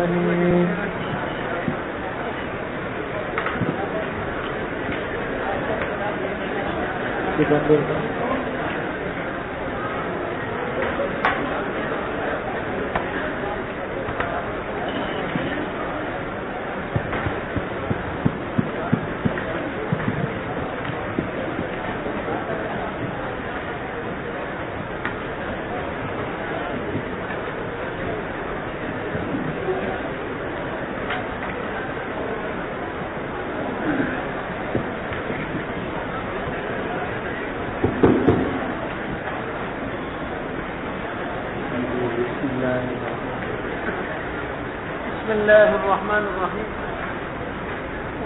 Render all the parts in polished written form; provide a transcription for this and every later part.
آمين. بسم الله الرحمن الرحيم.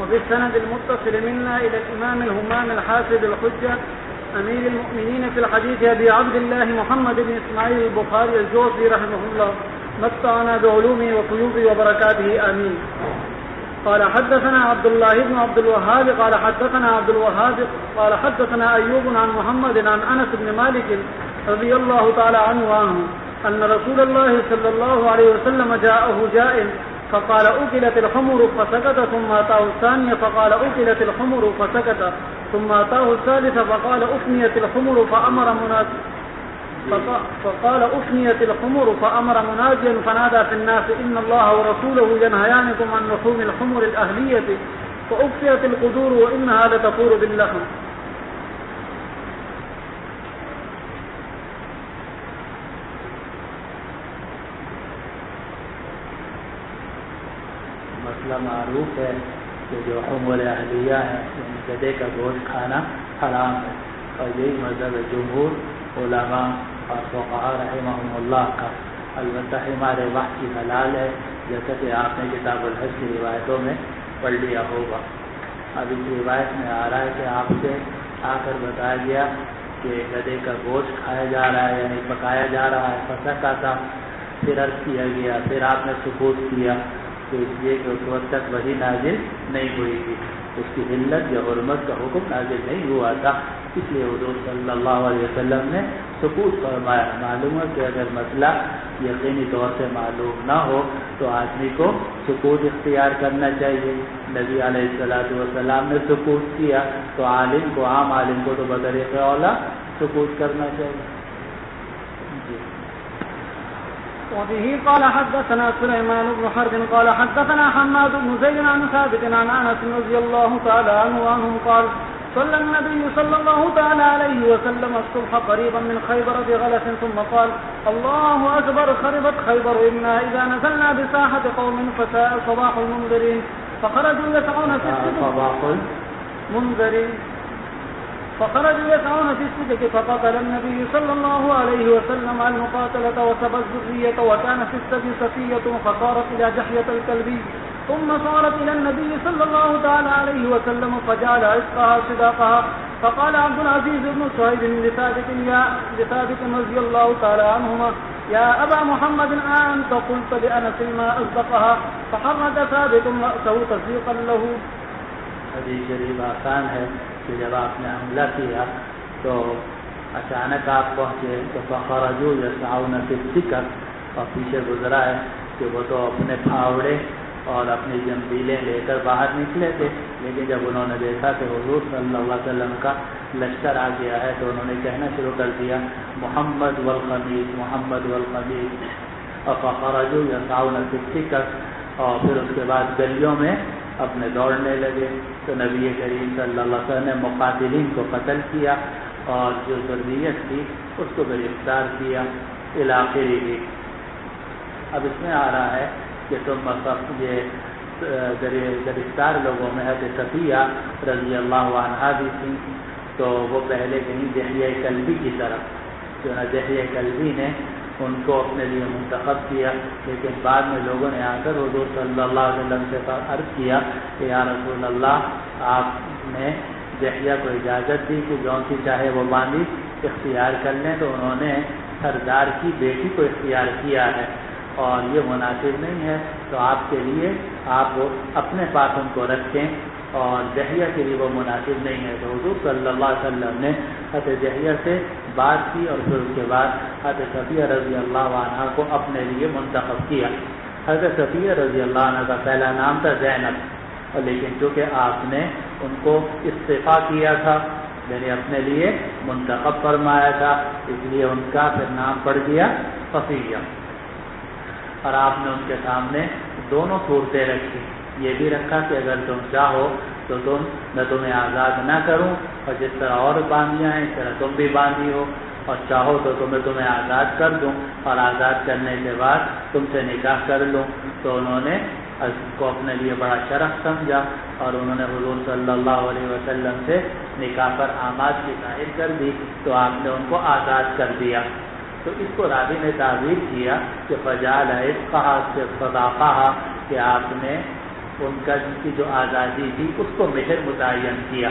وبالسند المتصل منا إلى الإمام الهمام الحافظ الحجة أمير المؤمنين في الحديث أبي عبد الله محمد بن إسماعيل البخاري الجوزي رحمه الله متعنا بعلومه وفيوضه وبركاته آمين. قال حدثنا عبد الله بن عبد الوهاب قال حدثنا عبد الوهاب قال حدثنا أيوب عن محمد عن أنس بن مالك رضي الله تعالى عنه أن رسول الله صلى الله عليه وسلم جاءه جائع فقال أكلت الحمر فسكت ثم أتاه الثانية فقال أكلت الحمر فسكت ثم أتاه الثالثة فقال أفنيت الحمر فأمر مناجيا فنادى في الناس إن الله ورسوله ينهيانكم عن لحوم الحمر الأهلية فأكفيت القدور وإنها لتفور باللحم. مسئلہ معروف ہے کہ جو حمر اہلیہ ہے گدھے کا گوشت کھانا حرام ہے، اور یہی مذہب جمہور علماء اور فقہاء رحمہم اللہ کا. البتہ حمار وحشی حلال ہے، جیسا کہ آپ نے کتاب الحج کی روایتوں میں پڑھ لیا ہوگا. اب اس روایت میں آ رہا ہے کہ آپ سے آ کر بتایا گیا کہ گدھے کا گوشت کھایا جا رہا ہے یعنی پکایا جا رہا ہے، پسکا تھا، پھر عرض کیا گیا، پھر آپ نے سکوت کیا، تو اس لیے کہ اس وقت تک وہی نازل نہیں ہوئی تھی، اس کی علت یا حرمت کا حکم نازل نہیں ہوا تھا، اس لیے حضور صلی اللہ علیہ وسلم نے سکوت فرمایا. معلوم ہے کہ اگر مسئلہ یقینی طور سے معلوم نہ ہو تو آدمی کو سکوت اختیار کرنا چاہیے. نبی علیہ السلام نے سکوت کیا تو عالم کو، عام عالم کو تو بطریق اولا سکوت کرنا چاہیے. وبه قال حدثنا سليمان بن حرب قال حدثنا حماد بن زيد عن ثابت عن انس رضي الله تعالى عنه قال صلى النبي صلى الله تعالى عليه وسلم الصبح قريبا من خيبر بغلس ثم قال الله اكبر خربت خيبر انا اذا نزلنا بساحه قوم فساء صباح المنذرين فخرجوا يسعون في السدك فقتل النبي صلى الله عليه وسلم المقاتلة وسبى الذرية وكان في السبي صفية فصارت إلى جحية الكلبي ثم صارت إلى النبي صلى الله تعالى عليه وسلم فجعل عشقها صداقها فقال عبد العزيز بن صهيب لثابت رضي الله تعالى عنهما يا أبا محمد أنت قلت لأنس ما أصدقها فحرك ثابت رأسه تصديقا له. حدیث شریف آسان ہے کہ جب آپ نے حملہ کیا تو اچانک آپ پہنچے تو فخرجوا یسعون فی السکک، اور پیچھے گزرا ہے کہ وہ تو اپنے پھاوڑے اور اپنی جنبیلیں لے کر باہر نکلے تھے، لیکن جب انہوں نے دیکھا کہ حضور صلی اللہ علیہ وسلم کا لشکر آ گیا ہے تو انہوں نے کہنا شروع کر دیا محمد والخمیس محمد والخمیس، اور فخرجوا یسعون فی السکک، اور پھر اس کے بعد گلیوں میں اپنے دوڑنے لگے. تو نبی کریم صلی اللہ علیہ وسلم نے مقاتلین کو قتل کیا اور جو ذریت تھی اس کو گرفتار کیا علاقے بھی. اب اس میں آ رہا ہے کہ تم یہ گرفتار لوگوں میں حضرت صفیہ رضی اللہ عنہا بھی تھیں، تو وہ پہلے گئی دحیہ کلبی کی طرف، جو دحیہ کلبی نے ان کو اپنے لیے منتخب کیا، لیکن بعد میں لوگوں نے آ کر حضور صلی اللہ علیہ وسلم سے عرض کیا کہ یا رسول اللہ آپ نے دحیہ کو اجازت دی کہ جون سی چاہے وہ باندھی اختیار کر لیں، تو انہوں نے سردار کی بیٹی کو اختیار کیا ہے اور یہ مناسب نہیں ہے، تو آپ کے لیے آپ وہ اپنے پاس ان کو رکھیں اور دحیہ کے لیے وہ مناسب نہیں ہے. تو حضور صلی اللہ علیہ وسلم نے حضرت دحیہ سے بات کی اور پھر اس کے بعد حضرت صفیہ رضی اللہ عنہا کو اپنے لیے منتخب کیا. حضرت صفیہ رضی اللہ عنہ کا پہلا نام تھا زینب، اور لیکن چونکہ آپ نے ان کو استعفا کیا تھا، یعنی اپنے لیے منتخب فرمایا تھا، اس لیے ان کا پھر نام پڑ گیا صفیہ۔ اور آپ نے ان کے سامنے دونوں صورتیں رکھی، یہ بھی رکھا کہ اگر تم چاہو تو میں تمہیں آزاد نہ کروں، اور جس طرح اور باندیاں ہیں اس طرح تم بھی باندھی ہو، اور چاہو تو تمہیں آزاد کر دوں، اور آزاد کرنے کے بعد تم سے نکاح کر لوں۔ تو انہوں نے اس کو اپنے لیے بڑا شرف سمجھا، اور انہوں نے حضور صلی اللہ علیہ وسلم سے نکاح پر آماد کی ظاہر کر دی، تو آپ نے ان کو آزاد کر دیا۔ تو اس کو راوی نے تعبیر کیا کہ فجعل عتقها سے صداقہ، کہ آپ نے ان کا کی جو آزادی تھی اس کو مہر متعین کیا۔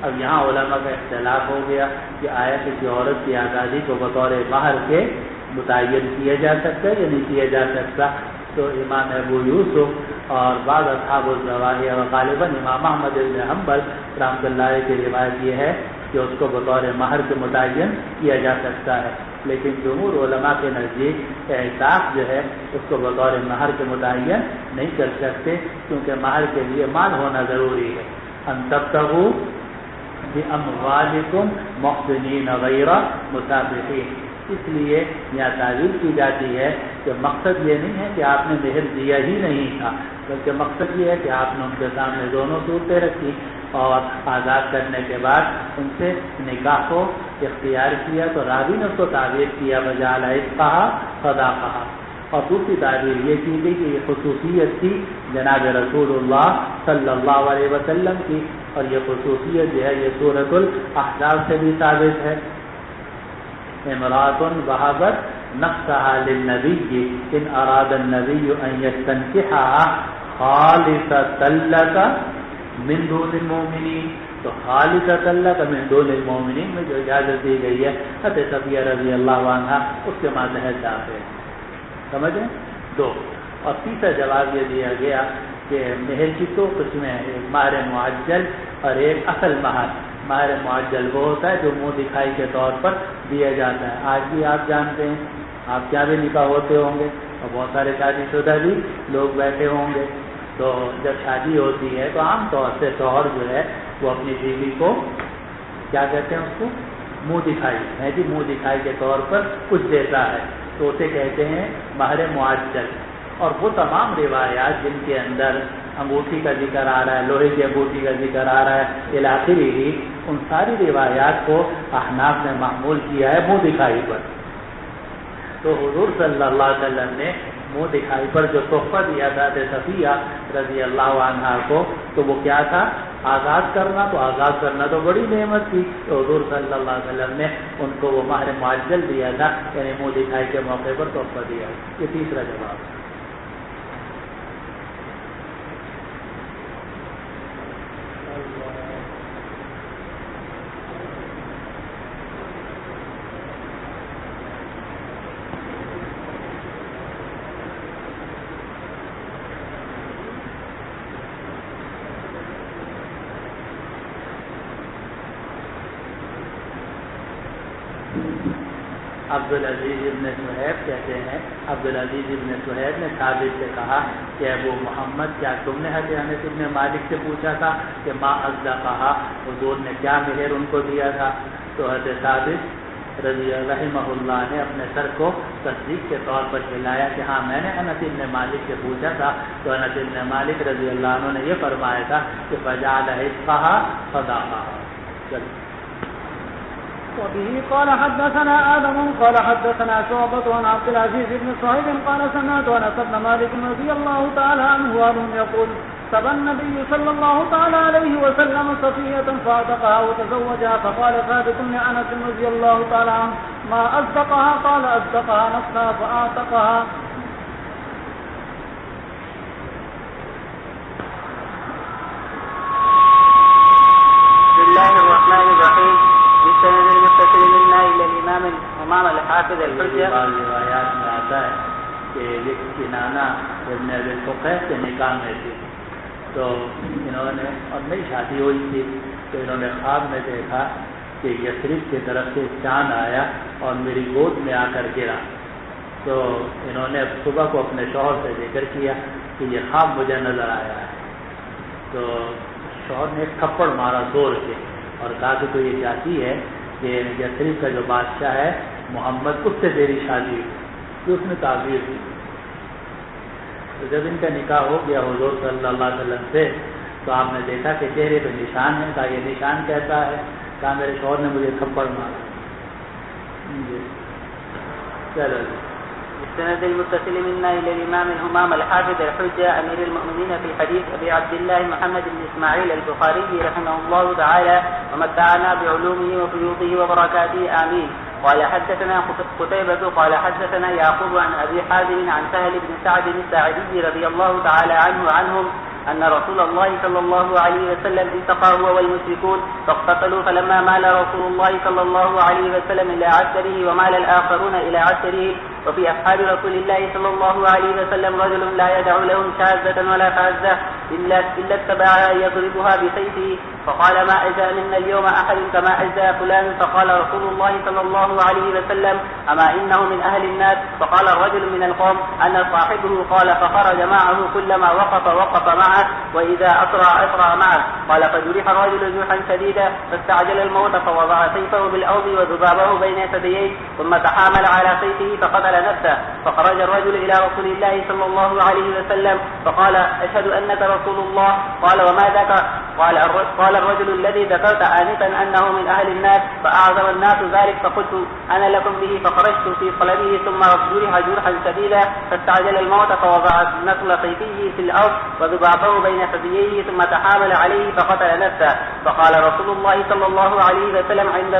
اب یہاں علماء کا اختلاف ہو گیا کہ آیا کسی عورت کی آزادی کو بطور مہر کے متعین کیا جا سکتا ہے یا نہیں کیا جا سکتا؟ تو امام ابو یوسف اور بعض اصحاب الظواہر اور غالباً امام احمد بن حنبل رحمۃ اللہ علیہ کی روایت یہ ہے کہ اس کو بطور مہر کے متعین کیا جا سکتا ہے، لیکن جمہور علماء کے نزدیک اعتاق جو ہے اس کو بطور مہر کے متعین نہیں کر سکتے، کیونکہ مہر کے لیے مال ہونا ضروری ہے۔ ان تبتغوا باموالکم محسنین غیر مسافحین، اس لیے یہاں تعبیر کی جاتی ہے کہ مقصد یہ نہیں ہے کہ آپ نے مہر دیا ہی نہیں تھا، بلکہ مقصد یہ ہے کہ آپ نے ان کے سامنے دونوں صورتیں رکھی اور آزاد کرنے کے بعد ان سے نکاح کو اختیار کیا، تو راوی نے اس کو تعبیر کیا وجعل عتقها صداقہ۔ اور دوسری تعبیر یہ کی گئی کہ یہ خصوصیت تھی جناب رسول اللہ صلی اللہ علیہ وسلم کی، اور یہ خصوصیت جو ہے یہ سورۃ الاحزاب سے بھی ثابت ہے۔ امرأة وهبت نفسها للنبي إن أراد النبي أن يستنكحها خالصة لك من دون المؤمنین، تو خالصة لك من دون المؤمنین میں جو اجازت دی گئی ہے حضرت صفیہ رضی اللہ عنہ اس کے ماتحت داخل ہے، سمجھیں؟ دو۔ اور تیسرا جواب یہ دیا گیا کہ مہر کی دو قسمیں ہیں، ایک مہر معجل اور ایک اصل مہر۔ مہر معجل وہ ہوتا ہے جو منہ دکھائی کے طور پر دیا جاتا ہے، آج بھی آپ جانتے ہیں، آپ کیا بھی نکاح ہوتے ہوں گے اور بہت سارے شادی شدہ بھی لوگ بیٹھے ہوں گے، تو جب شادی ہوتی ہے تو عام طور سے شوہر جو ہے وہ اپنی بیوی کو کیا کہتے ہیں، اس کو منہ دکھائی ہے جی، منہ دکھائی کے طور پر کچھ دیتا ہے، تو اسے کہتے ہیں مہر معجل۔ اور وہ تمام روایات جن کے اندر انگوٹھی کا ذکر آ رہا ہے، لوہے کی انگوٹھی کا ذکر آ رہا ہے الاخری ہی، ان ساری روایات کو احناف نے معمول کیا ہے منہ دکھائی پر۔ تو حضور صلی اللہ علیہ وسلم نے منہ دکھائی پر جو تحفہ دیا تھا صفیہ رضی اللہ عنہا کو، تو وہ کیا تھا؟ آزاد کرنا۔ تو آزاد کرنا تو بڑی نعمت تھی، تو حضور صلی اللہ علیہ وسلم نے ان کو وہ مہر معجل دیا تھا، یعنی منہ دکھائی کے موقع پر تحفہ دیا۔ یہ تیسرا جواب۔ عبدالعزیز ابن صہیب کہتے ہیں، عبدالعزیز ابن صہیب نے ثابت سے کہا کہ ابو محمد کیا تم نے حضرت انس ابن مالک سے پوچھا تھا کہ ما اصدقہا، حضور نے کیا مہر ان کو دیا تھا؟ تو حضرت ثابت رضی رحمہ اللہ نے اپنے سر کو تصدیق کے طور پر ہلایا کہ ہاں میں نے انس ابن مالک سے پوچھا تھا، تو انس ابن مالک رضی اللہ عنہ نے یہ فرمایا تھا کہ فجعل عتقها صداقہ۔ وبه قال حدثنا آدم قال حدثنا شعبة عن عبد العزيز بن صهيب قال سمعت أنس بن مالك رضي الله تعالى عنه يقول سبى النبي صلى الله تعالى عليه وسلم صفية فاعتقها وتزوجها، فقال ثابت لأنس رضي الله تعالى عنه ما أصدقها؟ قال أصدقها نفسها فاعتقها۔ بسم الله الرحمن الرحيم۔ بالسند المتصل منا الى الامام امام الحافظ الحجہ۔ بعض روایات میں آتا ہے کہ یہ کنانہ ابن ابی الفقیہ کے نکاح میں تھی، تو انہوں نے اور نئی شادی ہوئی تھی، تو انہوں نے خواب میں دیکھا کہ یثرب کی طرف سے چاند آیا اور میری گود میں آ کر گرا، تو انہوں نے صبح کو اپنے شوہر سے ذکر کیا کہ یہ خواب مجھے نظر آیا ہے، تو شوہر نے ایک تھپڑ مارا زور سے اور کہا کہ تو یہ چاہتی ہے کہ یثرب کا جو بادشاہ ہے محمد اس سے تیری شادی ہوئی، تو اس نے تعبیر دی۔ تو جب ان کا نکاح ہو گیا حضور صلی اللہ علیہ وسلم سے، تو آپ نے دیکھا کہ چہرے پہ نشان ہے، کہا یہ نشان کیسا ہے؟ کہا میرے شوہر نے مجھے تھپڑ مارا۔ جی چلو السند المتصل منا إلى الإمام الهمام الحافظ الحجة أمير المؤمنين في حديث أبي عبد الله محمد بن إسماعيل البخاري رحمه الله تعالى ومتعنا بعلومه وفيوضه وبركاته آمين. قال حدثنا قتيبة قال حدثنا يعقوب عن أبي حازم عن سهل بن سعد الساعدي رضي الله تعالى عنهم أن رسول الله صلى الله عليه وسلم التقى هو والمشركون فاقتتلوا، فلما مال رسول الله صلى الله عليه وسلم إلى عسكره ومال الآخرون إلى عسكره. وفي أصحاب رسول الله صلى الله عليه وسلم رجل لا يدع لهم شاذة ولا فاذة إلا اتبعها يضربها بسيفه، فقال ما أجزى منا اليوم أحد كما أجزى فلان. فقال رسول الله صلى الله عليه وسلم أما إنه من أهل الناس؟ فقال الرجل من القوم أنا صاحبه. قال فخرج معه كلما وقف معه وإذا أسرع معه. قال فجرح الرجل جرحا شديدا فاستعجل الموت فوضع سيفه بالأرض وذبابه بين ثدييه ثم تحامل على سيفه فقتل نفسه. فخرج الرجل إلى رسول الله صلى الله عليه وسلم فقال أشهد أنك رسول الله. قال وما ذاك؟ قال الرجل الذي ذكرت آنفا أنه من أهل الناس، فأعظم الناس ذلك فقلت أنا لكم به، فخرجت في قلبه ثم جرح جرحا شديدا فاستعجل الموت فوضع نسل سيفه في الأرض وذبابه بين ثدييه ثم تحامل عليه فقتل نفسه. فقال رسول الله صلى الله عليه وسلم عند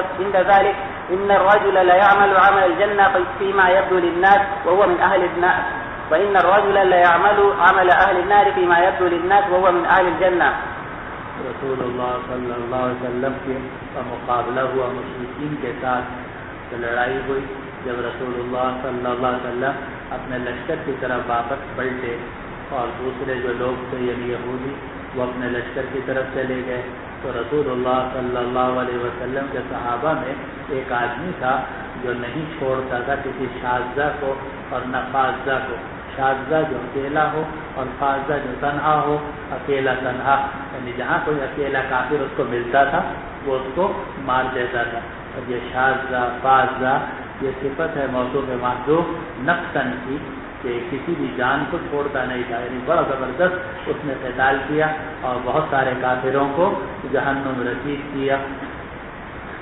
ذلك إن الرجل لا يعمل عمل الجنة فيما يبدو للناس وهو من أهل النار، وإن الرجل لا يعمل عمل أهل النار فيما يبدو للناس وهو من أهل الجنة. رسول اللہ صلی اللہ علیہ وسلم کے مقابلہ ہوا مشرکین کے ساتھ، تو لڑائی ہوئی۔ جب رسول اللہ صلی اللہ علیہ وسلم اپنے لشکر کی طرف واپس پلٹے اور دوسرے جو لوگ تھے یعنی یہودی وہ اپنے لشکر کی طرف چلے گئے، تو رسول اللہ صلی اللہ علیہ وسلم کے صحابہ میں ایک آدمی تھا جو نہیں چھوڑتا تھا کسی شاذہ کو اور نہ فاذہ کو۔ شاذہ جو اکیلا ہو اور فاذہ جو تنہا ہو، اکیلا تنہا، یعنی جہاں کوئی اکیلا کافر اس کو ملتا تھا وہ اس کو مار دیتا تھا۔ اور یہ شاذہ فاذہ یہ صفت ہے موصوف محذوف نقصاً کی کہ کسی بھی جان کو چھوڑتا نہیں تھا، یعنی بڑا زبردست اس نے قتال کیا اور بہت سارے کافروں کو جہنم رسید کیا۔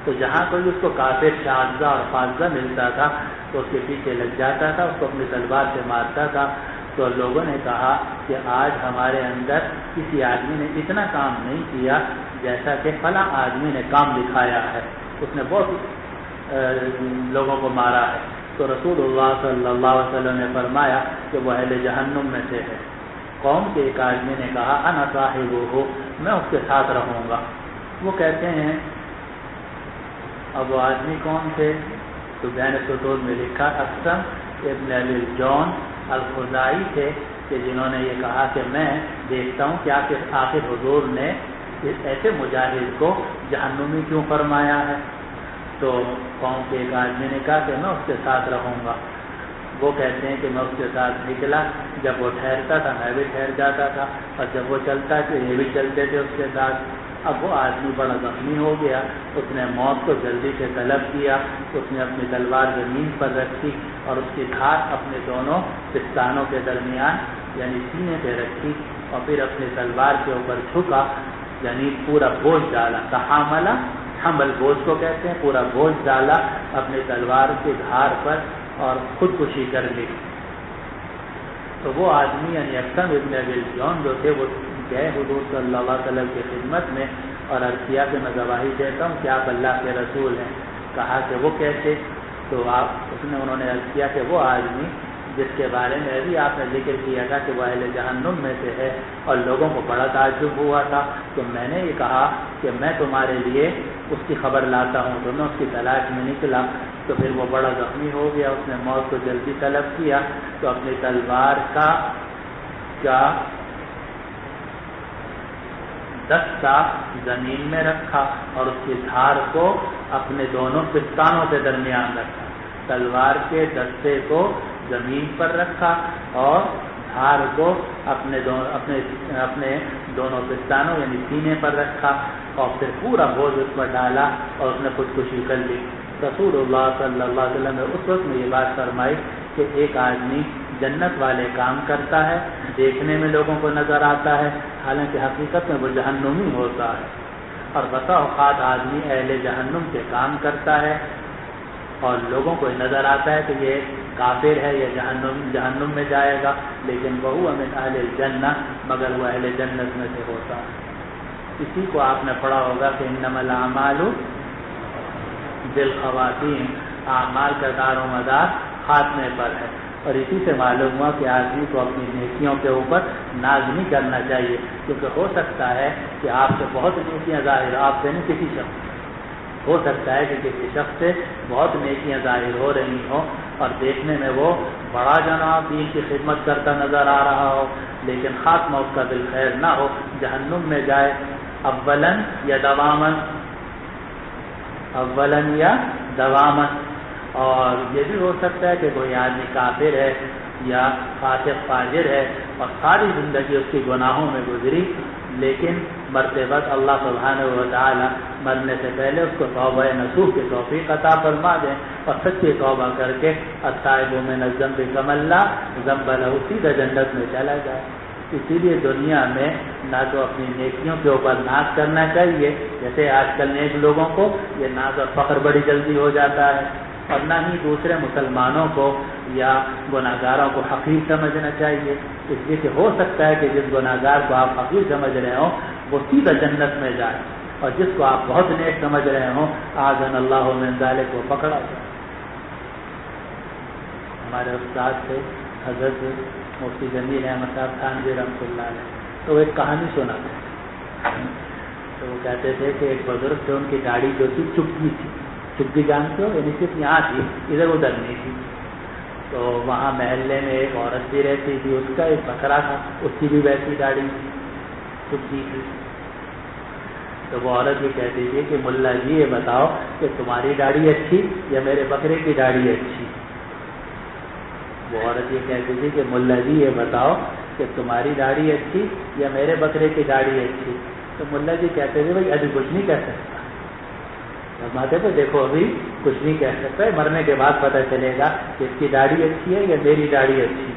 تو جہاں کوئی اس کو کافر شاذہ اور فاذہ ملتا تھا تو اس کے پیچھے لگ جاتا تھا، اس کو اپنی تلوار سے مارتا تھا۔ تو لوگوں نے کہا کہ آج ہمارے اندر کسی آدمی نے اتنا کام نہیں کیا جیسا کہ فلاں آدمی نے کام دکھایا ہے، اس نے بہت لوگوں کو مارا ہے۔ تو رسول اللہ صلی اللہ علیہ وسلم نے فرمایا کہ وہ اہل جہنم میں سے ہے۔ قوم کے ایک آدمی نے کہا انا صاحبہ، میں اس کے ساتھ رہوں گا۔ وہ کہتے ہیں اب وہ آدمی کون تھے؟ تو بیان ستور میں لکھا اقسم ابن ابی الجون الخزائی تھے کہ جنہوں نے یہ کہا کہ میں دیکھتا ہوں کہ آخر حضور نے ایسے مجاہد کو جہنمی کیوں فرمایا ہے۔ تو قوم کے ایک آدمی نے کہا کہ میں اس کے ساتھ رہوں گا۔ وہ کہتے ہیں کہ میں اس کے ساتھ نکلا، جب وہ ٹھہرتا تھا میں بھی ٹھہر جاتا تھا، اور جب وہ چلتا تو یہ بھی چلتے تھے اس کے ساتھ۔ اب وہ آدمی بڑا زخمی ہو گیا، اس نے موت کو جلدی سے طلب کیا، اس نے اپنی تلوار زمین پر رکھی اور اس کی دھار اپنے دونوں پستانوں کے درمیان یعنی سینے پہ رکھی، اور پھر اپنی تلوار کے اوپر جھکا، یعنی پورا بوجھ ڈالا۔ تحاملہ حمل بوجھ کو کہتے ہیں، پورا بوجھ ڈالا اپنی تلوار کی دھار پر اور خودکشی کر لی۔ تو وہ آدمی یعنی اقسم ابن ابی الجون جو تھے وہ گئے حضور صلی اللہ علیہ وسلم کی خدمت میں اور عرض کیا کہ میں گواہی دیتا ہوں کہ آپ اللہ کے رسول ہیں۔ کہا کہ وہ کیسے؟ تو انہوں نے عرض کیا کہ وہ آدمی جس کے بارے میں ابھی آپ نے ذکر کیا تھا کہ وہ اہل جہنم میں سے ہے، اور لوگوں کو بڑا تعجب ہوا تھا کہ میں نے یہ کہا کہ میں تمہارے لیے اس کی خبر لاتا ہوں، تو میں اس کی تلاش میں نکلا۔ تو پھر وہ بڑا زخمی ہو گیا، اس نے موت کو جلدی طلب کیا، تو اپنی تلوار کا دستہ زمین میں رکھا اور اس کی دھار کو اپنے دونوں پستانوں کے درمیان رکھا۔ تلوار کے دستے کو زمین پر رکھا اور دھار کو اپنے دونوں پستانوں یعنی سینے پر رکھا اور پھر پورا بوجھ اس پر ڈالا اور اس نے خودکشی کر لی۔ رسول اللہ صلی اللہ علیہ وسلم نے اس وقت میں یہ بات فرمائی کہ ایک آدمی جنت والے کام کرتا ہے، دیکھنے میں لوگوں کو نظر آتا ہے، حالانکہ حقیقت میں وہ جہنمی ہوتا ہے، اور بسا اوقات آدمی اہل جہنم کے کام کرتا ہے اور لوگوں کو نظر آتا ہے کہ یہ کافر ہے یا جہنم میں جائے گا، لیکن وہ من اہل الجنہ، مگر وہ اہل جنت میں سے ہوتا ہے۔ اسی کو آپ نے پڑھا ہوگا کہ انما الاعمال بالخواتیم، اعمال کا دار و مدار خاتمے پر ہے، اور اسی سے معلوم ہوا کہ آدمی کو اپنی نیکیوں کے اوپر ناز نہیں کرنا چاہیے، کیونکہ ہو سکتا ہے کہ آپ سے بہت نیکیاں ظاہر آپ سے نہیں کسی شخص ہو سکتا ہے کہ کسی شخص سے بہت نیکیاں ظاہر ہو رہی ہوں اور دیکھنے میں وہ بڑا جناب دین کی خدمت کرتا نظر آ رہا ہو، لیکن خاتمہ اس کا بالخیر نہ ہو، جہنم میں جائے اولاً یا دواما۔ اور یہ بھی ہو سکتا ہے کہ کوئی آدمی کافر ہے یا فاسق فاجر ہے اور ساری زندگی اس کی گناہوں میں گزری، لیکن مرتے وقت اللہ سبحانہ و تعالی مرنے سے پہلے اس کو توبہ نصوح کی توفیق عطا فرما دیں اور سچی توبہ کر کے التائب من الذنب کمن لا ذنب لہ، سیدھا جنت میں چلا جائے۔ اسی لیے دنیا میں نہ تو اپنی نیکیوں کے اوپر ناز کرنا چاہیے، جیسے آج کل نیک لوگوں کو یہ ناز اور فخر بڑی جلدی ہو جاتا ہے، اور نہ ہی دوسرے مسلمانوں کو یا گناہگاروں کو حقیر سمجھنا چاہیے، اس لیے کہ ہو سکتا ہے کہ جس گناہگار کو آپ حقیر سمجھ رہے ہوں وہ سیدھا جنت میں جائے، اور جس کو آپ بہت نیک سمجھ رہے ہوں اعاذنا اللہ من ذلک کو پکڑا جائے۔ ہمارے استاد تھے حضرت مفتی جمیل احمد صاحب تھانوی رحمۃ اللہ علیہ، تو وہ ایک کہانی سناتے تھے، تو وہ کہتے تھے کہ ایک بزرگ تھے، ان کی داڑھی جو تھی چپکی تھی، چپکی جانتے ہو یعنی صرف یہاں تھی، ادھر ادھر نہیں تھی، تو وہاں محلے میں ایک عورت بھی رہتی تھی، اس کا ایک بکرا تھا، اس کی بھی ویسی داڑھی چپکی تھی، تو وہ عورت یہ کہتی تھی کہ ملا جی یہ بتاؤ کہ تمہاری داڑھی اچھی یا میرے بکرے کی داڑھی اچھی؟ وہ عورت یہ کہتی تھی کہ ملا جی یہ بتاؤ کہ تمہاری داڑھی اچھی یا میرے بکرے کی داڑھی اچھی؟ تو ملا جی کہتے تھے بھائی ابھی کچھ نہیں کہہ سکتا، فرماتے تھے دیکھو ابھی کچھ نہیں کہہ سکتا ہے، مرنے کے بعد پتہ چلے گا کہ اس کی داڑھی اچھی ہے یا میری داڑھی اچھی۔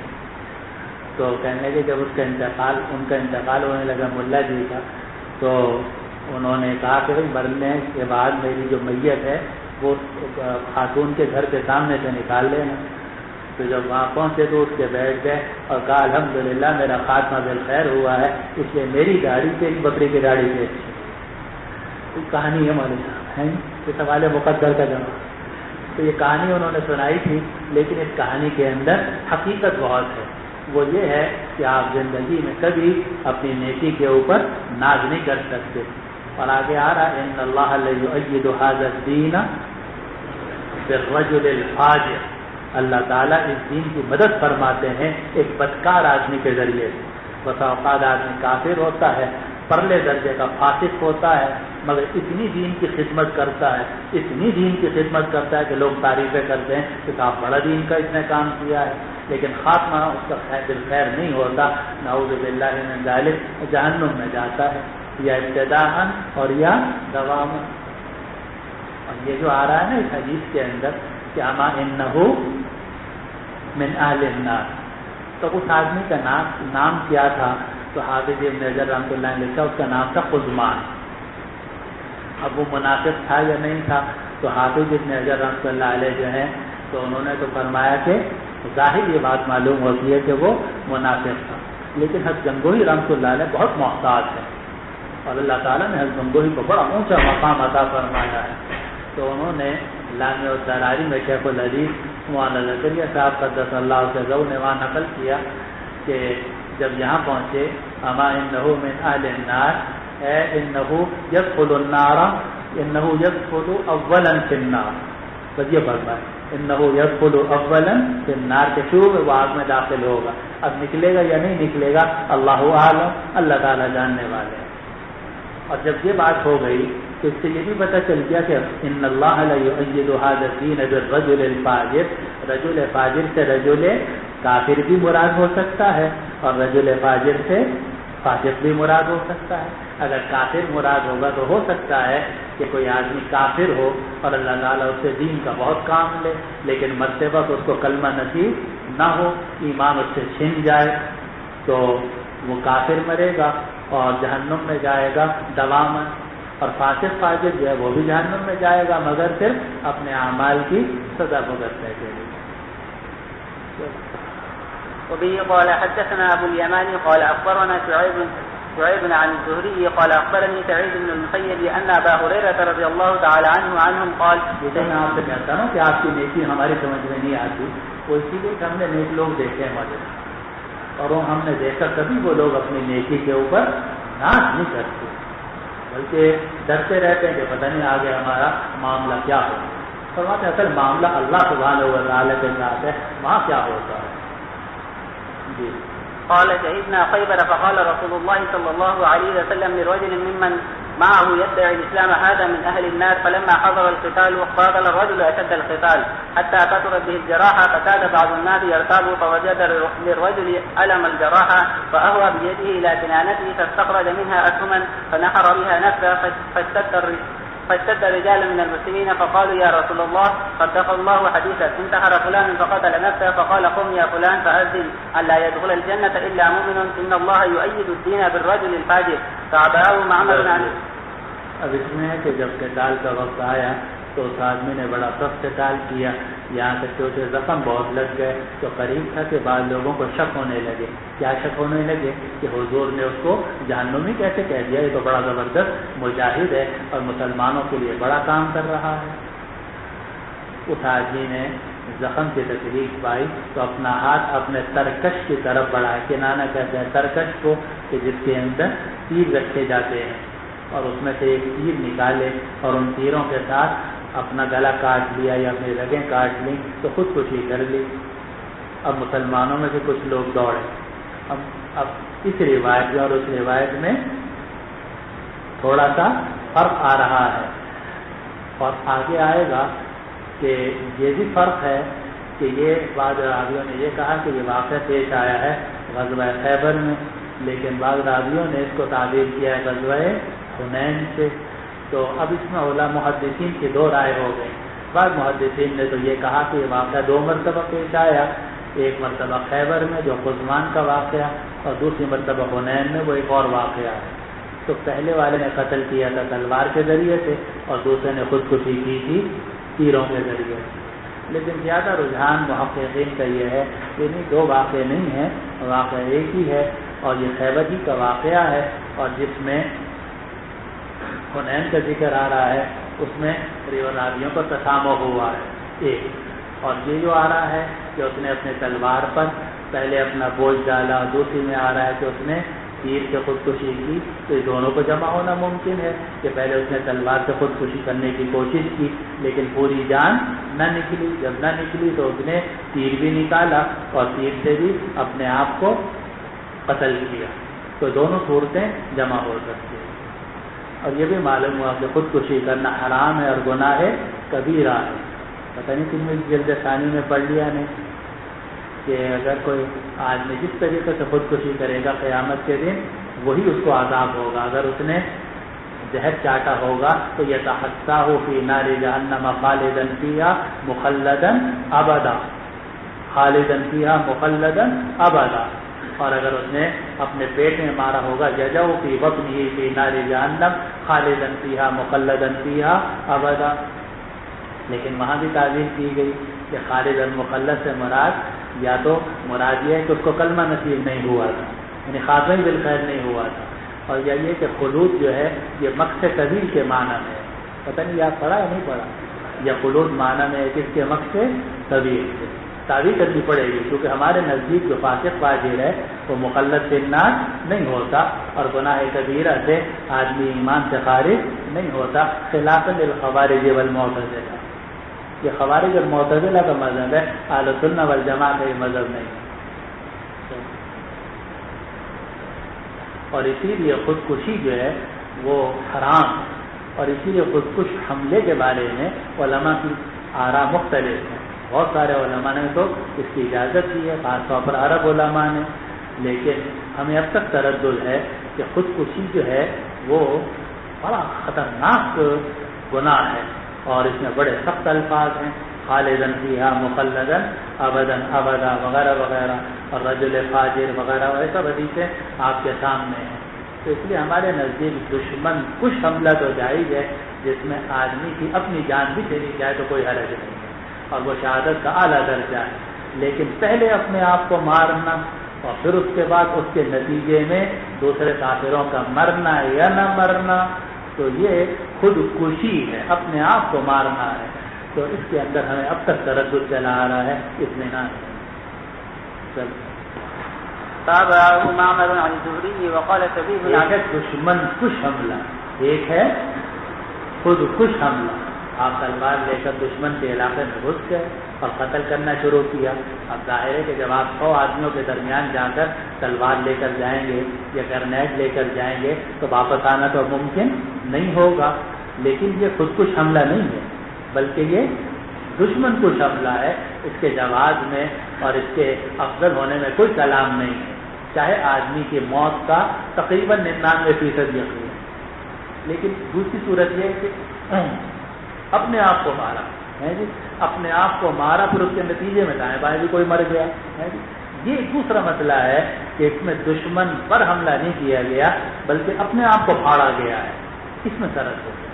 تو کہنے لگے جب ان کا انتقال ہونے لگا ملا جی کا، تو انہوں نے کہا کہ بھائی مرنے کے بعد میری جو میت ہے وہ خاتون کے گھر کے سامنے سے نکال لینا۔ تو جب وہاں پہنچے تو اٹھ کے بیٹھ گئے اور کہا الحمدللہ میرا خاتمہ بالخیر ہوا ہے، اس لیے میری داڑھی تیری بکری کی داڑھی سے اچھی۔ تو کہانی ہے مولوی صاحب ہے یہ سوال مقدر کا جواب، تو یہ کہانی انہوں نے سنائی تھی، لیکن اس کہانی کے اندر حقیقت بہت ہے، وہ یہ ہے کہ آپ زندگی میں کبھی اپنی نیکی کے اوپر ناز نہیں کر سکتے۔ اور آگے آ رہا ان اللہ یؤید ھذا الدین بالرجل الفاجر، اللہ تعالیٰ اس دین کی مدد فرماتے ہیں ایک بدکار آدمی کے ذریعے سے۔ بسا اوقات آدمی کافر ہوتا ہے، پرلے درجے کا فاسق ہوتا ہے، مگر اتنی دین کی خدمت کرتا ہے، اتنی دین کی خدمت کرتا ہے کہ لوگ تعریفیں کرتے ہیں کہ آپ بڑا دین کا اس نے کام کیا ہے، لیکن خاتمہ اس کا بالخیر نہیں ہوتا، نعوذ باللہ من ذالک، جہنم میں جاتا ہے، یا ابتداءً اور یا دواما۔ اور یہ جو آ رہا ہے نا اس حدیث کے اندر کہ اما انہ من اہل النار، تو اس آدمی کا نام کیا تھا؟ تو حافظ ابن حجر رحمۃ اللہ علیہ لکھا اس کا نام تھا قزمان۔ اب وہ منافق تھا یا نہیں تھا؟ تو حافظ ابن حجر رحمۃ اللہ علیہ جو ہیں تو انہوں نے تو فرمایا کہ ظاہر یہ بات معلوم ہوتی ہے کہ وہ منافق تھا، لیکن حضرت گنگوہی رحمۃ اللہ علیہ بہت محتاط ہے، اور اللہ تعالیٰ نے حضرت گنگوہی کو بڑا اونچا مقام عطا فرمایا ہے۔ تو انہوں نے لامع الدراری میں شیخ الحدیث مولانا زکریا صاحب قدس اللہ سے نے وہاں نقل کیا کہ جب یہاں پہنچے اما انہ من اہل النار، اے انہ یدخل النار، انہ یدخل اولا فی النار، بس یہ فرمائے انہ یدخل اولا فی النار، کے شروع میں وہ آگ میں داخل ہوگا، اب نکلے گا یا نہیں نکلے گا اللہ اعلم، اللہ تعالیٰ جاننے والے ہیں۔ اور جب یہ بات ہو گئی تو اس سے یہ بھی پتہ چل گیا کہ ان اللہ لا یؤید ھذا الدین بالرجل الفاجر، رجل فاجر سے رجل کافر بھی مراد ہو سکتا ہے اور رجل فاجر سے فاسق بھی مراد ہو سکتا ہے. اگر کافر مراد ہوگا تو ہو سکتا ہے کہ کوئی آدمی کافر ہو اور اللہ تعالیٰ اس سے دین کا بہت کام لے، لیکن مرتے وقت اس کو کلمہ نصیب نہ ہو، ایمان اس سے چھن جائے، تو وہ کافر مرے گا اور جہنم میں جائے گا دواما. اور فاسق فاجر جو ہے وہ بھی جہنم میں جائے گا مگر صرف اپنے اعمال کی سزا بھگتنے کے لیے. وبه قال حدثنا ابو اليماني قال اخبرنا شعيب عن الزهري قال اخبرني سعيد بن المسيب ان ابا هريره رضي الله تعالى عنهم قال میں آپ سے کہتا ہوں کہ آپ کی نیکی ہماری سمجھ میں نہیں آتی، وہ اسی لیے کہ ہم نے نیک لوگ دیکھے ہیں مجھے، اور وہ ہم نے دیکھا کبھی وہ لوگ اپنی نیکی کے اوپر ناز نہیں کرتے بلکہ ڈرتے رہتے ہیں کہ پتہ نہیں آگے ہمارا معاملہ کیا ہو. فرماتے ہیں اصل معاملہ اللہ سبحانہ و تعالیٰ کے ساتھ ہے، وہاں کیا ہوتا ہے. جی. قال شهدنا خيبر فقال رسول الله صلى الله عليه وسلم لرجل ممن معه يدعي الإسلام هذا من أهل النار، فلما حضر القتال قاتل الرجل أشد القتال حتى كثرت به الجراحة فكاد بعض الناس يرتاب فوجد للرجل ألم الجراحة فأهوى بيده إلى كنانته فاستخرج منها أسهما فنحر بها نفسه فاشتد رجال من المسلمين فقالوا يا رسول الله صدق الله حديثك انتحر فلان فقتل نفسه فقال قم يا فلان فأذن أن لا يدخل الجنة إلا مؤمن إن الله يؤيد الدين بالرجل الفاجر فأباه معمر عن. اب اس میں ہے کہ جب قتال کا وقت آیا تو اس آدمی نے بڑا سخت قتال کیا، یہاں تک کہ اسے زخم بہت لگ گئے، تو قریب تھا کہ بعض لوگوں کو شک ہونے لگے. کیا شک ہونے لگے؟ کہ حضور نے اس کو جہنمی کیسے کہہ دیا، یہ تو بڑا زبردست مجاہد ہے اور مسلمانوں کے لیے بڑا کام کر رہا ہے. اس آدمی نے زخم کی تکلیف پائی تو اپنا ہاتھ اپنے ترکش کی طرف بڑھایا. کنانا کہتے ہیں ترکش کو کہ جس کے اندر تیر رکھے جاتے ہیں، اور اس میں سے ایک تیر نکالے اور ان تیروں کے ساتھ اپنا گلا کاٹ لیا یا اپنی رگیں کاٹ لیں تو خودکشی کر لی. اب مسلمانوں میں سے کچھ لوگ دوڑے. اب اس روایت میں اور اس روایت میں تھوڑا سا فرق آ رہا ہے، اور آگے آئے گا کہ یہ بھی فرق ہے کہ یہ بعض راویوں نے یہ کہا کہ یہ واقعہ پیش آیا ہے غزوہ خیبر میں، لیکن بعض راویوں نے اس کو تعبیر کیا ہے غزوہ حنین سے. تو اب اس میں علماء محدثین کی دو رائے ہو گئی. بعض محدثین نے تو یہ کہا کہ یہ واقعہ دو مرتبہ پیش آیا، ایک مرتبہ خیبر میں جو قزمان کا واقعہ، اور دوسری مرتبہ حنین میں وہ ایک اور واقعہ ہے. تو پہلے والے نے قتل کیا تھا تلوار کے ذریعے سے اور دوسرے نے خودکشی کی تھی تیروں کے ذریعے سے. لیکن زیادہ رجحان محققین کا یہ ہے کہ نہیں، دو واقعے نہیں ہیں، واقعہ ایک ہی ہے، اور یہ خیبر ہی کا واقعہ ہے، اور جس میں حنین کا ذکر آ رہا ہے اس میں راویوں کو تسامح ہوا ہے ایک، اور یہ جو آ رہا ہے کہ اس نے اپنے تلوار پر پہلے اپنا بوجھ ڈالا، اور دوسری میں آ رہا ہے کہ اس نے تیر سے خودکشی کی. تو یہ دونوں کو جمع ہونا ممکن ہے کہ پہلے اس نے تلوار سے خودکشی کرنے کی کوشش کی لیکن پوری جان نہ نکلی. جب نہ نکلی تو اس نے تیر بھی نکالا اور تیر سے بھی اپنے آپ کو قتل کیا. تو دونوں صورتیں جمع ہو سکتی ہیں. اور یہ بھی معلوم ہوا کہ خودکشی کرنا حرام ہے اور گناہ کبیرہ ہے. پتہ نہیں تم نے جلد ثانی میں پڑھ لیا نہیں کہ اگر کوئی آدمی جس طریقے سے خودکشی کرے گا قیامت کے دن وہی اس کو عذاب ہوگا. اگر اس نے زہر چاٹا ہوگا تو یتحسہ فی نار جہنم خالدا فیہا مخلدا ابدا، خالدا فیہا مخلدا ابدا. اور اگر اس نے اپنے پیٹ میں مارا ہوگا یجو فی بطنہ فی نار جہنم خالدا فیہا مخلدا فیہا ابدا. لیکن وہاں بھی تعبیر کی گئی کہ خالد المخلد سے مراد یا تو مراد یہ ہے کہ اس کو کلمہ نصیب نہیں ہوا تھا، یعنی خاتمہ بالخیر نہیں ہوا تھا، اور یہ کہ خلود جو ہے یہ مقص طویل کے معنی میں ہے. پتہ نہیں آپ پڑھا یا نہیں پڑھا، یا خلود معنی میں ہے کس کے مقص طویل سے تعبیر کرنی پڑے گی، کیونکہ ہمارے نزدیک جو فاسق فاجر ہے وہ مخلد سے النار نہیں ہوتا اور گناہ کبیرہ سے آدمی ایمان سے خارج نہیں ہوتا، خلاف للخوارج والمعتزلہ. یہ خوارج اور معتزلہ کا مذہب ہے، اہل سنت والجماعت کا یہ مذہب نہیں. اور اسی لیے خودکشی جو ہے وہ حرام، اور اسی لیے خودکش حملے کے بارے میں علماء کی آراء مختلف ہیں. بہت سارے علماء نے تو اس کی اجازت دی ہے، خاص طور پر عرب علماء نے، لیکن ہمیں اب تک تردد ہے کہ خودکشی جو ہے وہ بڑا خطرناک گناہ ہے، اور اس میں بڑے سخت الفاظ ہیں، خالدن فیہا مخلدن ابدن ابدا وغیرہ وغیرہ، اور رجل فاجر وغیرہ، ایسا حدیثیں آپ کے سامنے ہیں۔ تو اس لیے ہمارے نزدیک دشمن کش حملہ تو جائز ہے، جس میں آدمی کی اپنی جان بھی چلی جائے تو کوئی حرج نہیں ہے، اور وہ شہادت کا اعلیٰ درجہ ہے، لیکن پہلے اپنے آپ کو مارنا اور پھر اس کے بعد اس کے نتیجے میں دوسرے کافروں کا مرنا یا نہ مرنا، تو یہ خودکشی ہے، اپنے آپ کو مارنا ہے۔ تو اس کے اندر ہمیں اب تک تردد چلا آ رہا ہے، اطمینان چل تابعه معمر عن الزهري وقال شبيب ایک ہے دشمن کش حملہ، ایک ہے خود کش حملہ۔ آپ تلوار لے کر دشمن کے علاقے میں گھس گئے اور قتل کرنا شروع کیا۔ اب ظاہر ہے کہ جب آپ 100 آدمیوں کے درمیان جا کر تلوار لے کر جائیں گے یا گرنیڈ لے کر جائیں گے تو واپس آنا تو ممکن نہیں ہوگا، لیکن یہ خود کش حملہ نہیں ہے، بلکہ یہ دشمن کش حملہ ہے۔ اس کے جواز میں اور اس کے افضل ہونے میں کوئی کلام نہیں ہے، چاہے آدمی کی موت کا تقریباً 99% یقین ہے، لیکن دوسری صورت یہ ہے کہ اپنے آپ کو مارا ہے جی، اپنے آپ کو مارا، پھر اس کے نتیجے میں دائیں بائیں بھی کوئی مر گیا ہے جی۔ یہ دوسرا مسئلہ ہے کہ اس میں دشمن پر حملہ نہیں کیا گیا بلکہ اپنے آپ کو پھاڑا گیا ہے، اس میں فرق ہو گیا۔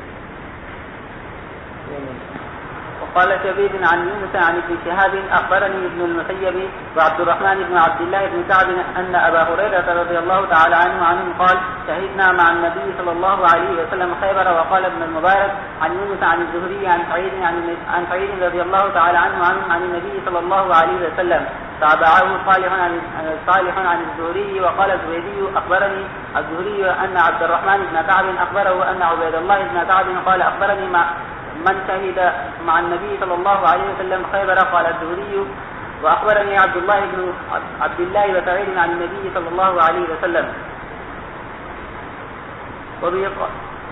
وقال شبيب عن يونس عن ابن شهاب أخبرني ابن المسيب وعبد الرحمن بن عبد الله بن كعب أن أبا هريرة رضي الله تعالى عنه قال شهدنا مع النبي صلى الله عليه وسلم خيبر. وقال ابن المبارك عن يونس عن الزهري عن سعيد رضي الله تعالى عنه عن النبي صلى الله عليه وسلم. تابعه صالح عن الزهري. وقال الزبيدي أخبرني الزهري أن عبد الرحمن بن كعب أخبره أن عبيد الله بن كعب قال أخبرني من شهد مع النبي صلى الله عليه وسلم خيبر. قال الزهري وأخبرني عبد الله وسعيد عن النبي صلى الله عليه وسلم.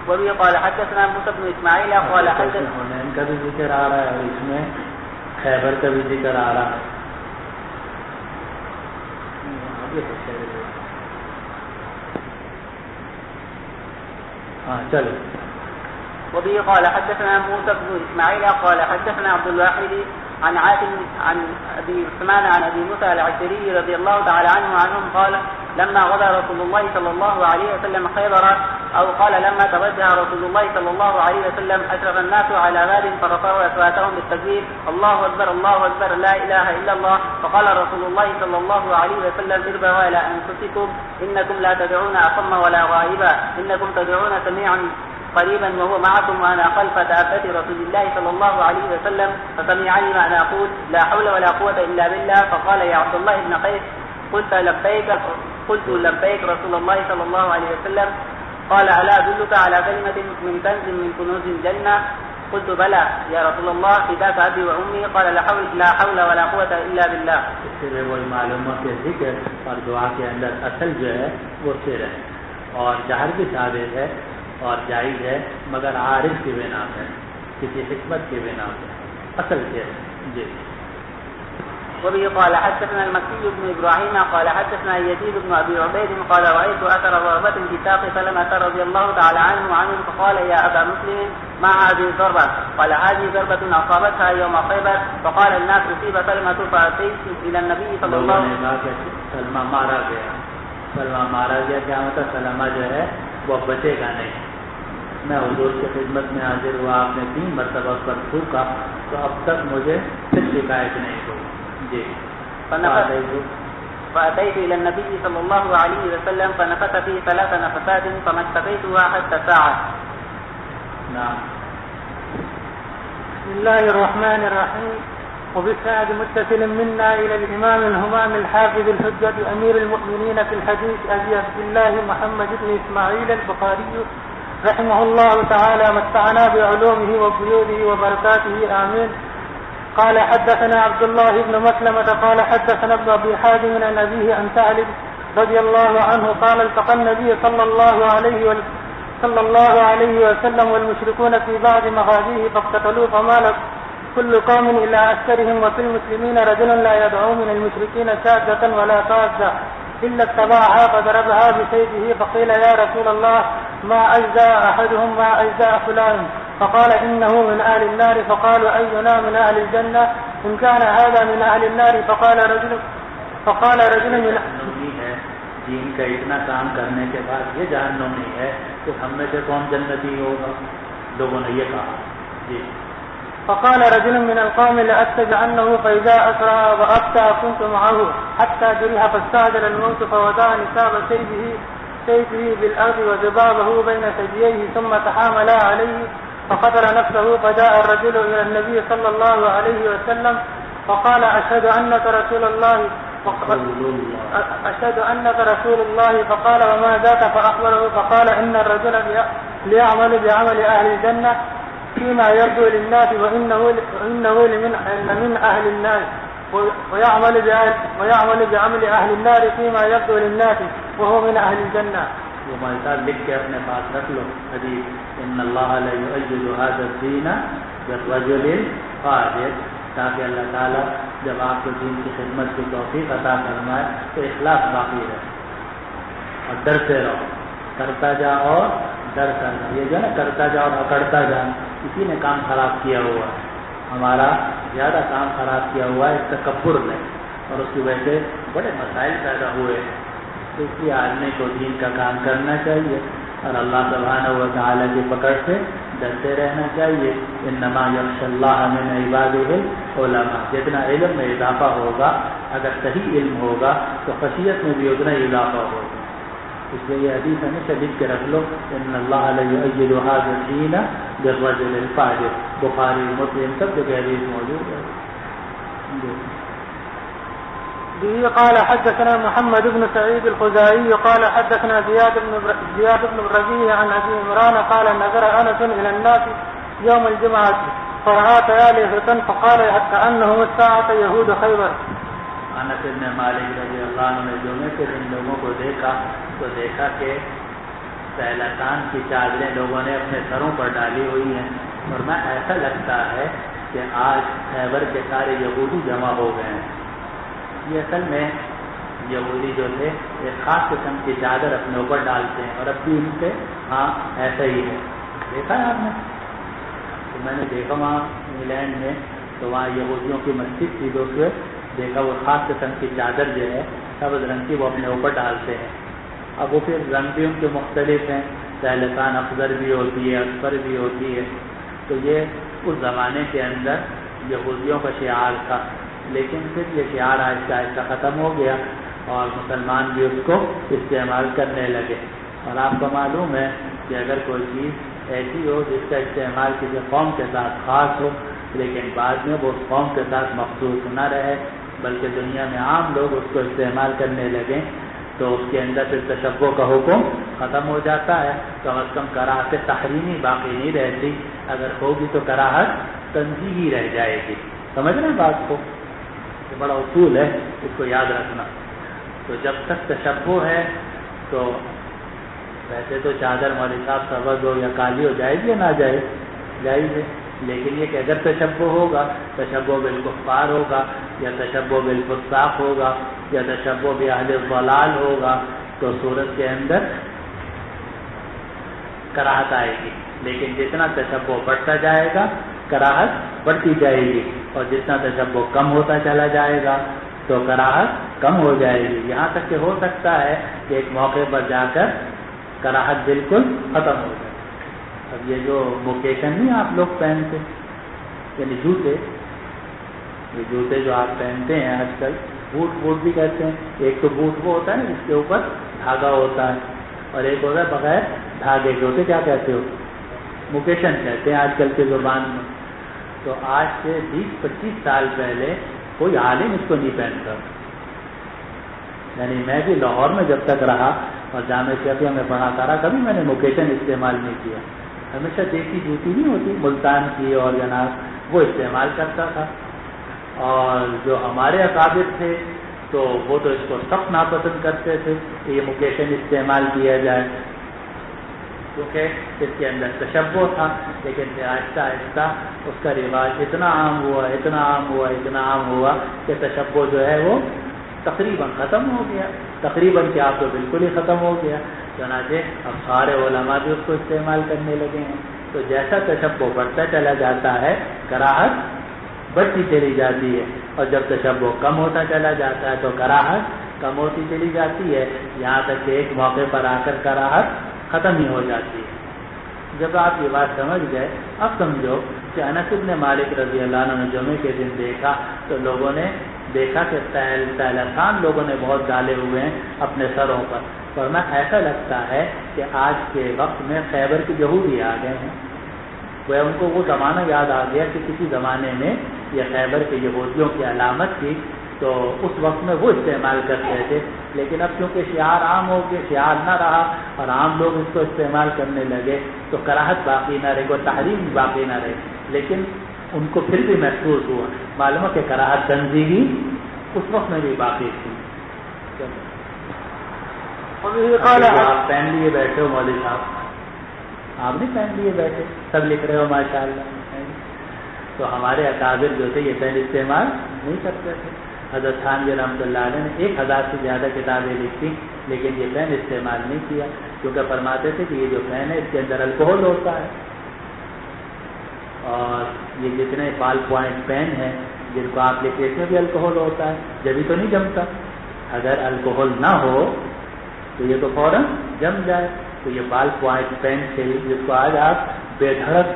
وبه قال حدثنا موسى بن إسماعيل قال حدثنا حنین کا بھی ذکر آ رہا ہے اور اس میں خیبر کا بھی ذکر آ رہا ہے۔ ہاں چلو۔ وبه قال حدثنا موسى بن إسماعيل قال حدثنا عبد الواحد عن عاصم عن أبي عثمان عن أبي موسى الأشعري رضي الله تعالى عنهم قال لما غدا رسول الله صلى الله عليه وسلم خيبر أو قال لما توجه رسول الله صلى الله عليه وسلم أشرف الناس على غاد فرفعوا أصواتهم بالتكبير الله أكبر الله أكبر لا إله إلا الله. فقال رسول الله صلى الله عليه وسلم اربعوا على أنفسكم إنكم لا تدعون أصم ولا غائبا إنكم تدعون سميعا قريبا وهو معكم وأنا خلف دابة رسول الله صلى الله عليه وسلم فسمعني ما أنا أقول لا حول ولا قوة إلا بالله. فقال يا عبد الله بن قيس قلت لبيك رسول الله صلى الله عليه وسلم. قال ألا أدلك على كلمة من كنز من كنوز الجنة. قلت بلى يا رسول الله فداك أبي وأمي. قال لا حول ولا قوة إلا بالله. اس سے وہی معلومات کے ذکر اور دعا کے اندر اصل جو ہے وہ سر ہے اور جہر بھی ثابت ہے اور جائز ہے، مگر عارف کی بنا ہے، کسی حکمت کی بنا ہے، اصل سر ہے جی۔ وبه قال حدثنا المكي بن إبراهيم قال حدثنا يزيد بن أبي عبيد قال رأيت أثر ضربة في ساق سلمة رضي الله تعالى عنه فقال يا أبا مسلم ما هذه الضربة؟ قال هذه ضربة أصابتها يوم خيبر. فقال الناس أصيب سلمة فأتيت إلى النبي صلى الله عليه وسلم. سلمہ مارا گیا، کیا مطلب سلمہ جو ہے وہ بچے گا نہیں۔ میں حضور کی خدمت میں حاضر ہوا، آپ نے 3 مرتبہ اس پر تھوکا تو اب تک مجھے پھر شکایت نہیں ہوئی جی۔ فأتيت إلى النبي صلى الله عليه وسلم فنفث فيه 3 نفثات فما اشتكيتها حتى ساعة. نعم. بسم الله الرحمن الرحيم. وبالسند متصل منا إلى الإمام الهمام الحافظ الحجة أمير المؤمنين في الحديث أبي عبد الله محمد بن إسماعيل البخاري رحمه الله تعالى متعنا بعلومه وبيوده وبركاته آمين. قال حدثنا عبد الله بن مسلمة قال حدثنا ابن أبي حازم عن أبيه عن سهل رضي الله عنه قال التقى النبي صلى الله عليه وسلم والمشركون في بعض مغازيه فاقتتلوا كل قوم إلى أكثرهم، وفي المسلمين رجل لا يدعو من المشركين شاذة ولا طاذة إلا اتبعها فضربها بسيفه، فقيل يا رسول الله ما أجزى أحدهم ما أجزى فلان، فقال إنه من أهل النار، فقالوا أينا من أهل الجنة، إن كان هذا من أهل النار فقال رجل من ہے دین کا اتنا کام کرنے کے بعد یہ جہنمی ہے تو ہم میں سے کون جنتی ہوگا؟ لوگوں نے یہ کہا. جی. فقال رجل من القوم لأتبعنه فإذا أسرى وأبتى كنت معه حتى جرح فاستعجل الموت فوضع نساب سيفه بالأرض وذبابه بين ثدييه ثم تحاملا عليه فقتل نفسه، فجاء الرجل إلى النبي صلى الله عليه وسلم فقال أشهد أنك رسول الله، فقال وما ذاك؟ فأخبره فقال إن الرجل ليعمل بعمل أهل الجنة فيما يرجو للناس وإنه من أهل النار، ويعمل بعمل أهل النار فيما يرجو للناس وهو من أهل الجنة. وہ ہمارے ساتھ لکھ کے اپنے پاس رکھ لو حدیث، ان اللہ لا یؤید هذا الدین بالرجل الفاجر، تاکہ اللہ تعالیٰ جب آپ کو دین کی خدمت کی توفیق عطا فرمائے تو اخلاص باقی رہے اور ڈرتے رہو، کرتا جا اور ڈرتا جا. یہ جو ہے نا کرتا جا اور اکڑتا جا، اسی نے کام خراب کیا ہوا ہے. ہمارا زیادہ کام خراب کیا ہوا ہے تکبر نے، اور اس کی وجہ سے بڑے مسائل پیدا ہوئے. تو اس لیے آدمی کو دین کا کام کرنا چاہیے اور اللہ سبحانہ و تعالیٰ کی پکڑ سے ڈرتے رہنا چاہیے. انما یخشی اللہ من عبادہ العلماء، جتنا علم میں اضافہ ہوگا، اگر صحیح علم ہوگا تو خشیت میں بھی اتنا اضافہ ہوگا. اس لیے یہ حدیث ہمیشہ لکھ کے رکھ لو، ان اللہ لا یؤید هذا الدین بالرجل الفاجر. بخاری مسلم سب جگہ حدیث موجود ہے. به قال حدثنا محمد بن سعيد الخزاعي قال حدثنا زياد بن الربيع عن أبي عمران قال نظر أنس إلى الناس يوم الجمعة فرأى طيالسة فقال كأنهم الساعة يهود خيبر. انس بن مالک رضی اللہ عنہ نے جمعے کے دن لوگوں کو دیکھا تو دیکھا کہ سیلتان کی چادریں لوگوں نے اپنے سروں پر ڈالی ہوئی ہیں، اور میں ایسا لگتا ہے کہ آج خیبر کے سارے یہودی جمع ہو گئے ہیں. یہ اصل میں یہودی جو تھے ایک خاص قسم کی چادر اپنے اوپر ڈالتے ہیں، اور اب بھی ان سے ہاں ایسا ہی ہے. دیکھا ہے آپ نے؟ تو میں نے دیکھا وہاں انگلینڈ میں، تو وہاں یہودیوں کی مسجد تھی، دوسرے دیکھا وہ خاص قسم کی چادر جو ہے سبز رنگ کی وہ اپنے اوپر ڈالتے ہیں. اب وہ پھر رنگ بھی ان کے مختلف ہیں، سہلتان افضل بھی ہوتی ہے، اصفر بھی ہوتی ہے. تو یہ اس زمانے کے اندر یہودیوں کا شعار تھا، لیکن پھر یہ شعار آہستہ آہستہ ختم ہو گیا اور مسلمان بھی اس کو استعمال کرنے لگے. اور آپ کو معلوم ہے کہ اگر کوئی چیز ایسی ہو جس کا استعمال کسی قوم کے ساتھ خاص ہو، لیکن بعد میں وہ اس قوم کے ساتھ مخصوص نہ رہے بلکہ دنیا میں عام لوگ اس کو استعمال کرنے لگیں، تو اس کے اندر پھر تشبہ کا حکم ختم ہو جاتا ہے. کم از کم کراہت تحریمی باقی نہیں رہتی، اگر ہوگی تو کراہت تنزیہی رہ جائے گی. سمجھ رہے ہیں بات کو؟ یہ بڑا اصول ہے، اس کو یاد رکھنا. تو جب تک تشبہ ہے تو ویسے تو چادر مولوی صاحب سبز ہو یا کالی ہو جائے گی یا نہ جائے ہے، لیکن یہ کہ اگر تشبہ ہوگا، تشبہ بالکفار ہوگا یا تشبہ بالفساق ہوگا یا تشبہ باہل الضلال ہوگا تو صورت کے اندر کراہت آئے گی. لیکن جتنا تشبہ بڑھتا جائے گا کراہت بڑھتی جائے گی، اور جتنا تشبہ کم ہوتا چلا جائے گا تو کراہت کم ہو جائے گی. یہاں تک کہ ہو سکتا ہے کہ ایک موقع پر جا کر کراہت بالکل ختم ہو جائے. اب یہ جو موکیشن نہیں آپ لوگ پہنتے، یعنی جوتے، یہ جوتے جو آپ پہنتے ہیں آج کل، بوٹ بھی کہتے ہیں. ایک تو بوٹ وہ ہوتا ہے نا جس کے اوپر دھاگا ہوتا ہے، اور ایک ہوتا ہے بغیر دھاگے کے. ہوتے کیا کہتے ہو؟ موکیشن کہتے ہیں آج کل کے زبان میں. تو آج سے 20-25 سال پہلے کوئی عالم اس کو نہیں پہنتا. یعنی میں بھی لاہور میں جب تک رہا اور جامعہ شفیہ میں پڑھاتا رہا، کبھی میں نے موکیشن استعمال نہیں کیا. ہمیشہ دیسی جوتی نہیں ہوتی ملتان کی اور جناب وہ استعمال کرتا تھا. اور جو ہمارے اکابر تھے تو وہ تو اس کو سخت ناپسند کرتے تھے کہ یہ موکیشن استعمال کیا جائے. کیونکہ اس کے اندر تشبہ تھا، لیکن پھر آہستہ آہستہ اس کا رواج اتنا عام ہوا کہ تشبہ جو ہے وہ تقریباً ختم ہو گیا، تقریباً کیا تو بالکل ہی ختم ہو گیا، چنانچہ اب سارے علماء بھی اس کو استعمال کرنے لگے ہیں۔ تو جیسا تشبہ بڑھتا چلا جاتا ہے کراہت بڑھتی چلی جاتی ہے، اور جب تشبہ کم ہوتا چلا جاتا ہے تو کراہت کم ہوتی چلی جاتی ہے، یہاں تک کہ ایک موقع پر آ کر کراہت ختم ہی ہو جاتی ہے۔ جب آپ یہ بات سمجھ گئے، اب سمجھو کہ انس بن مالک رضی اللہ عنہ نے جمعے کے دن دیکھا تو لوگوں نے دیکھا کہ تیلسان لوگوں نے بہت ڈالے ہوئے ہیں اپنے سروں پر، ورنہ ایسا لگتا ہے کہ آج کے وقت میں خیبر کے یہودی آ گئے ہیں، وہ ان کو وہ زمانہ یاد آ گیا کہ کسی زمانے میں یہ خیبر کے یہودیوں کی علامت تھی، تو اس وقت میں وہ استعمال کرتے تھے، لیکن اب کیونکہ شعار عام ہو گیا، شعار نہ رہا اور عام لوگ اس کو استعمال کرنے لگے تو کراہت باقی نہ رہی، وہ تحریم باقی نہ رہی، لیکن ان کو پھر بھی محسوس ہوا، معلوم ہے کہ کراہت تنزیہی اس وقت میں بھی باقی تھی۔ آپ پہن لیے بیٹھے ہو مولوی صاحب، آپ نہیں پہن لیے بیٹھے، سب لکھ رہے ہو ماشاءاللہ، تو ہمارے اکابر جو تھے یہ پین استعمال نہیں کرتے تھے۔ حضرت تھانوی رحمۃ اللہ علیہ نے 1000 سے زیادہ کتابیں لکھی، لیکن یہ پین استعمال نہیں کیا، کیونکہ فرماتے تھے کہ یہ جو پین ہے اس کے اندر الکوہل ہوتا ہے، اور یہ جتنے بال پوائنٹ پین ہیں جن کو آپ لکھتے اس میں بھی الکوہل ہوتا ہے، جبھی تو نہیں جمتا، اگر الکوہل نہ ہو تو یہ تو فوراً جم جائے۔ تو یہ بال پوائنٹ پین سے جس کو آج آپ بے دھڑک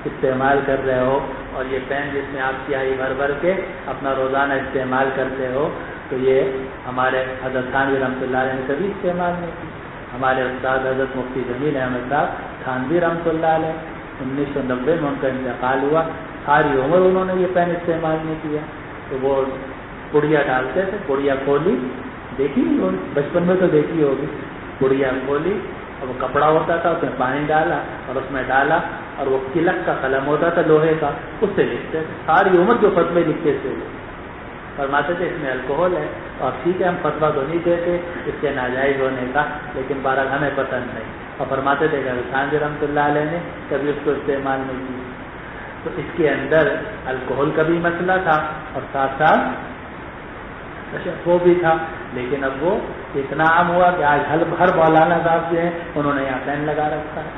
استعمال کر رہے ہو، اور یہ پین جس میں آپ سیاہی بھر بھر کے اپنا روزانہ استعمال کرتے ہو، تو یہ ہمارے حضرت تھانوی رحمۃ اللہ علیہ نے کبھی استعمال نہیں کی۔ ہمارے استاد حضرت مفتی جمیل احمد صاحب تھانوی رحمۃ اللہ علیہ 1990 میں ان کا انتقال ہوا، ساری عمر انہوں نے یہ پین استعمال نہیں کیا۔ تو وہ پڑیا ڈالتے تھے، پڑیا کھولی، دیکھی نہیں ہوگی بچپن میں تو دیکھی ہوگی، پڑیا کھولی اور وہ کپڑا ہوتا تھا اس میں پانی ڈالا اور اس میں ڈالا، اور وہ کلک کا قلم ہوتا تھا لوہے کا، اس سے لکھتے تھے، ساری عمر جو فتوے لکھتے تھے وہ فرماتے تھے اس میں الکوہل ہے، اور ٹھیک ہے ہم فتویٰ تو نہیں دیتے اس کے ناجائز ہونے کا، لیکن بہرحال ہمیں پسند نہیں، اور فرماتے تھے کہ تھانوی رحمۃ اللہ علیہ نے کبھی اس کو استعمال نہیں کیا۔ تو اس کے اندر الکوہل کا بھی مسئلہ تھا اور ساتھ ساتھ تشبہ بھی تھا، لیکن اب وہ اتنا عام ہوا کہ آج ہر مولانا صاحب جو ہیں انہوں نے یہاں پین لگا رکھا ہے۔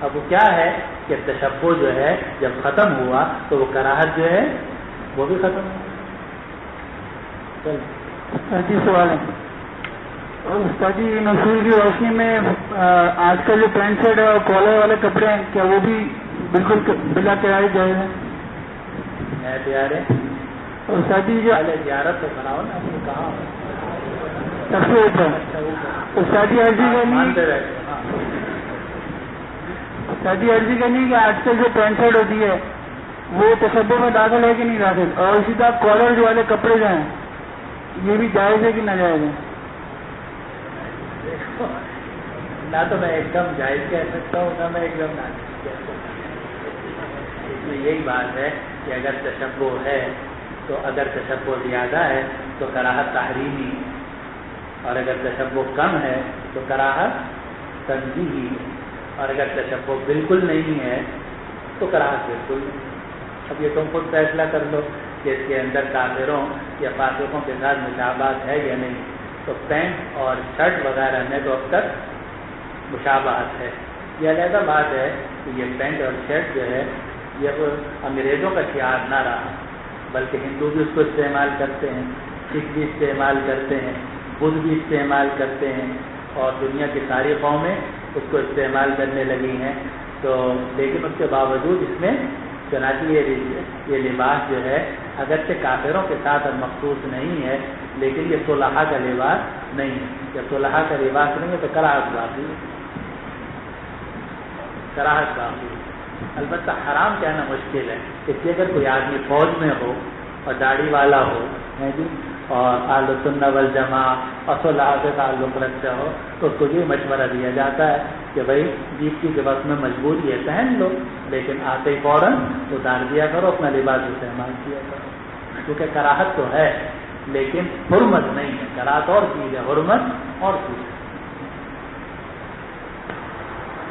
اب وہ کیا ہے کہ تشبہ جو ہے جب ختم ہوا تو وہ کراہت جو ہے وہ بھی ختم ہوا۔ جی سوال ہے استاد جی، نصیر کی روشنی میں آج کل جو پینٹ شرٹ اور کالر والے کپڑے ہیں کیا وہ بھی بالکل بلا کرائے جائز ہیں؟ میں پیارے استاد جی زیارت سے بناؤ نا، آپ نے کہا سب سے اوپر استاد جی عرضی کرنی کہ آج کل جو پینٹ شرٹ ہوتی ہے وہ تشبہ میں داخل ہے کہ نہیں داخل، اور اسی طرح کالر جو والے کپڑے جو ہیں یہ بھی جائز ہے کہ ناجائز ہے؟ نہ تو میں ایک دم جائز کہہ سکتا ہوں، نہ میں ایک دم ناجائز کہہ سکتا ہوں۔ اس میں یہی بات ہے کہ اگر تشبہ ہے تو اگر تشبہ زیادہ ہے تو کراہت تحریمی، اور اگر تشبہ کم ہے تو کراہت تنزیہی، اور اگر تشبہ بالکل نہیں ہے تو کراہت بالکل نہیں۔ اب یہ تم خود فیصلہ کر لو کہ اس کے اندر کافروں یا فاسقوں کے ساتھ مشابہت ہے یا نہیں۔ تو پینٹ اور شرٹ وغیرہ میں تو اب تک مشابہت ہے، یہ علیحدہ بات ہے کہ یہ پینٹ اور شرٹ جو ہے یہ انگریزوں کا شعار نہ رہا، بلکہ ہندو بھی اس کو استعمال کرتے ہیں، سکھ بھی استعمال کرتے ہیں، بدھ بھی استعمال کرتے ہیں، اور دنیا کی ساری قومیں اس کو استعمال کرنے لگی ہیں۔ تو لیکن اس کے باوجود اس میں چنانچہ یہ لباس جو ہے اگرچہ کافروں کے ساتھ مخصوص نہیں ہے، لیکن یہ صلحاء کا لباس نہیں ہے۔ جب صلحاء کا لباس نہیں ہے تو کراہت باقی ہے، کراہت باقی ہے۔ البتہ حرام کہنا مشکل ہے، اس لیے اگر کوئی آدمی فوج میں ہو اور داڑھی والا ہو جی اور اہل سنت والجماعہ اور صلحاء سے تعلق رکھتا ہو تو اس کو یہ مشورہ دیا جاتا ہے کہ بھائی ڈیوٹی کے وقت میں مجبوری ہے پہن لو، لیکن آتے ہی فوراً اتار دیا کرو، اپنا لباس استعمال کیا کرو، کیونکہ کراہت تو ہے لیکن حرمت نہیں ہے۔ کراہت اور چیز ہے، حرمت اور چیز ہے۔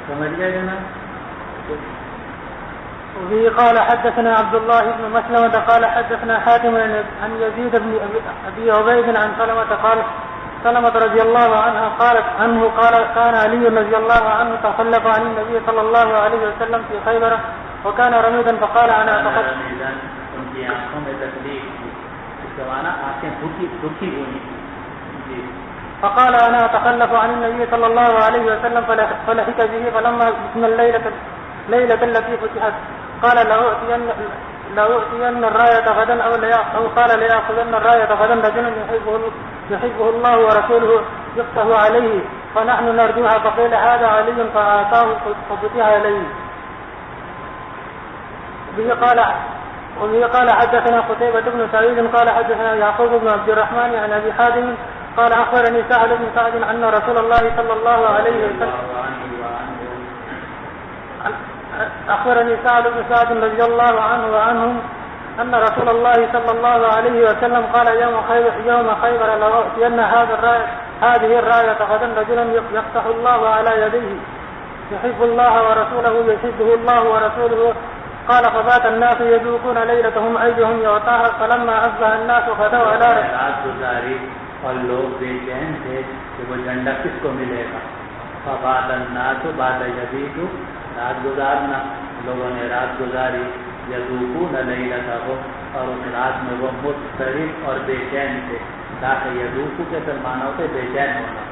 سمجھ گئے جناب؟ وبه قال حدثنا عبد الله بن مسلمة قال حدثنا حاتم عن يزيد بن أبي عبيد عن سلمة رضي الله عنها قال كان علي رضي الله عنه تخلف عن النبي صلى الله عليه وسلم في خيبر وكان رميدا فقال أنا ان کی آنکھوں میں تکلیف تھی، اس کا معنی آنکھیں دکھی ہوئی تھی. فقال أنا أتخلف عن النبي صلى الله عليه وسلم فلحق به فلما بسم الليلة التي فتحت قال لأؤتين الراية غدا أو قال ليأخذن الراية غدا رجل يحبه الله ورسوله يفتح عليه فنحن نرجوها فقيل هذا علي فآتاه ففتح عليه. وبه قال حدثنا قتيبة بن سعيد قال حدثنا يعقوب بن عبد الرحمن عن أبي حازم قال أخبرني سعد بن سعد أن رسول الله صلى الله عليه وسلم أخبرني سعد بن سعد رضي الله عنه وعنهم أن رسول الله صلى الله عليه وسلم قال يوم خيبر لأؤتين هذه الراية غدا رجلا يفتح الله على يديه يحب الله ورسوله يحبه الله ورسوله قال فبات الناس يذوقون ليلتهم أيهم يعطاها فلما أصبح الناس غدوا على رات گزاری اور لوگ بے چین تھے کہ وہ جھنڈا کس کو ملے گا. فبات الناس بات یزید رات گزارنا، لوگوں نے رات گزاری، یذوقون لیلتهم اور اس رات میں وہ مضطرب اور بے چین تھے. داخل یذوق کے معنی ہوتے بے چین ہونا،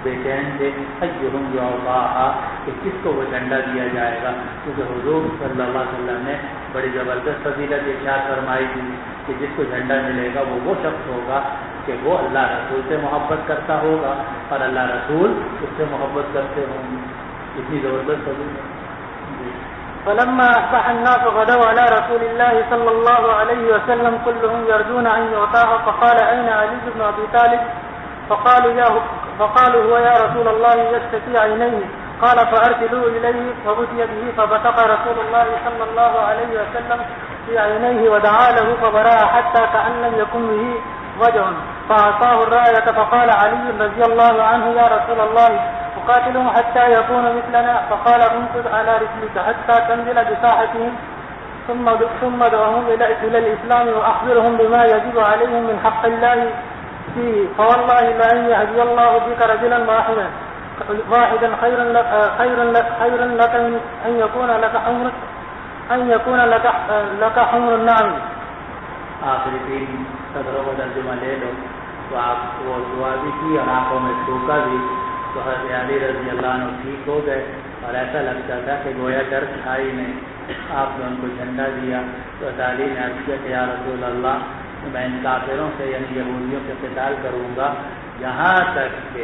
بے چین تھے. ایہم یعطاها کہ کس کو وہ جھنڈا دیا جائے گا، کیونکہ حضور صلی اللہ علیہ وسلم نے بڑی زبردست فضیلت ارشاد فرمائی تھی کہ جس کو جھنڈا ملے گا وہ شخص ہوگا کہ وہ اللہ رسول سے محبت کرتا ہوگا اور اللہ رسول اس سے محبت کرتے ہوں گے. اتنی زبردست فضیلت. فلما أصبح الناس غدوا على رسول الله صلى الله عليه وسلم كلهم يرجون أن يعطاها فقال أين علي بن أبي طالب فقالوا هو يا رسول الله يشتكي عينيه قال فأرسلوا إليه فأتي به فبصق رسول الله صلى الله عليه وسلم في عينيه ودعا له فبرأ حتى كأن لم يكن به وجه فأعطاه الراية فقال علي رضي الله عنه يا رسول الله قاتلهم حتى يكون مثلنا فقال انقذ على رجلك حتى تنزل بساحتهم ثم دعوهم إلى الإسلام وأخبرهم بما يجب عليهم من حق الله فيه فوالله لأن يهدي الله بك رجلا واحدا خيرا لك أن يكون لك حمر النعم. آخری 3 صدروں کا ترجمہ لے لو تو آپ وہ دعا بھی کی اور آنکھوں میں تھوکا بھی تو حضرت علی رضی اللہ عنہ ٹھیک ہو گئے اور ایسا لگتا تھا کہ گویا ڈر تھا ہی نہیں. آپ نے ان کو جھنڈا دیا تو علی نے عرض کیا کہ یا رسول اللہ میں ان کافروں سے یعنی یہودیوں سے قتال کروں گا یہاں تک کہ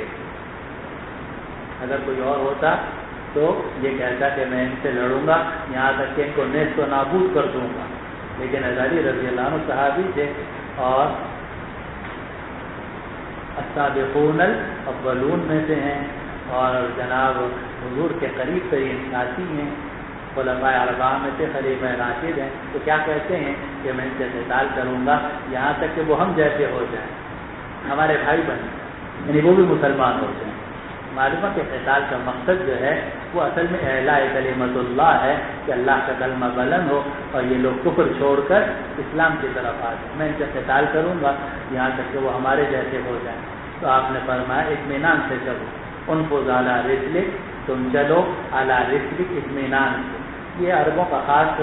اگر کوئی اور ہوتا تو یہ کہتا کہ میں ان سے لڑوں گا یہاں تک کہ ان کو نیست و نابود کر دوں گا. لیکن علی رضی اللہ عنہ صحابی تھے اور السابقون الاولون میں سے ہیں اور جناب حضور کے قریب ترین ساتھی ہیں، علماء اربعہ میں سے خلیفہ راشد ہیں. تو کیا کہتے ہیں کہ میں ان سے قتال کروں گا یہاں تک کہ وہ ہم جیسے ہو جائیں، ہمارے بھائی بن جائیں، یعنی وہ بھی مسلمان ہو جائیں. معلوم ہے کہ قتال کا مقصد جو ہے وہ اصل میں اعلاء کلمت اللہ ہے کہ اللہ کا کلمہ بلند ہو اور یہ لوگ کفر چھوڑ کر اسلام کی طرف آ جائیں. میں ان سے قتال کروں گا یہاں تک کہ وہ ہمارے جیسے ہو جائیں. تو آپ نے فرمایا اطمینان سے چلو، انفذ علی رسلک، تم چلو علی رسلک اطمینان سے. یہ عربوں کا خاص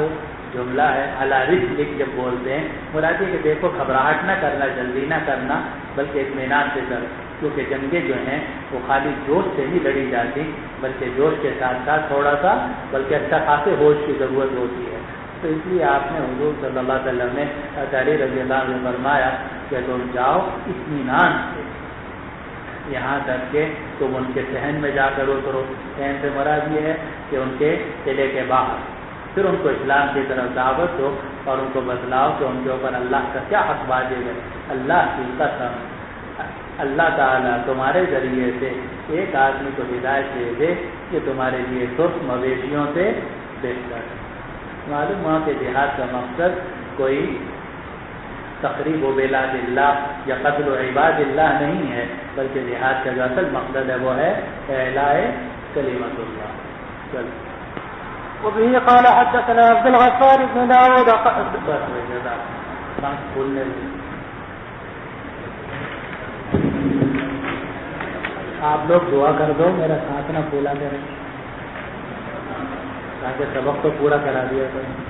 جملہ ہے. علی رسلک جب بولتے ہیں مراد یہ کہ دیکھو گھبراہٹ نہ کرنا، جلدی نہ کرنا، بلکہ اطمینان سے چلو. کیونکہ جنگیں جو ہیں وہ خالی جوش سے نہیں لڑی جاتی بلکہ جوش کے ساتھ ساتھ تھوڑا سا بلکہ اچھا خاصے ہوش کی ضرورت ہوتی ہے. تو اس لیے آپ نے حضور صلی اللہ علیہ وسلم نے علی رضی اللہ عنہ فرمایا کہ تم جاؤ اطمینان سے یہاں تک کہ تم ان کے صحن میں جا کر اترو. صحن سے مراد یہ ہے کہ ان کے قلعے کے باہر، پھر ان کو اسلام کی طرف دعوت دو اور ان کو بتلاؤ کہ ان کے اوپر اللہ کا کیا حق واجب ہے. اللہ کی قسم اللہ تعالیٰ تمہارے ذریعے سے ایک آدمی کو ہدایت دے دے کہ تمہارے لیے سرخ مویشیوں سے بہتر. معلوم ہوا کہ جہاد کا مقصد کوئی تقریب و بلاد اللہ یا قتل و عباد اللہ نہیں ہے، بلکہ جہاد کا جو اصل مقصد ہے وہ ہے اعلاء کلمت اللہ. چل وبه قال حدثنا عبد الغفار بن داود بھولنے آپ لوگ دعا کر دو، میرا ساتھ نہ بھولا کریں تاکہ سبق تو پورا کرا دیا کریں.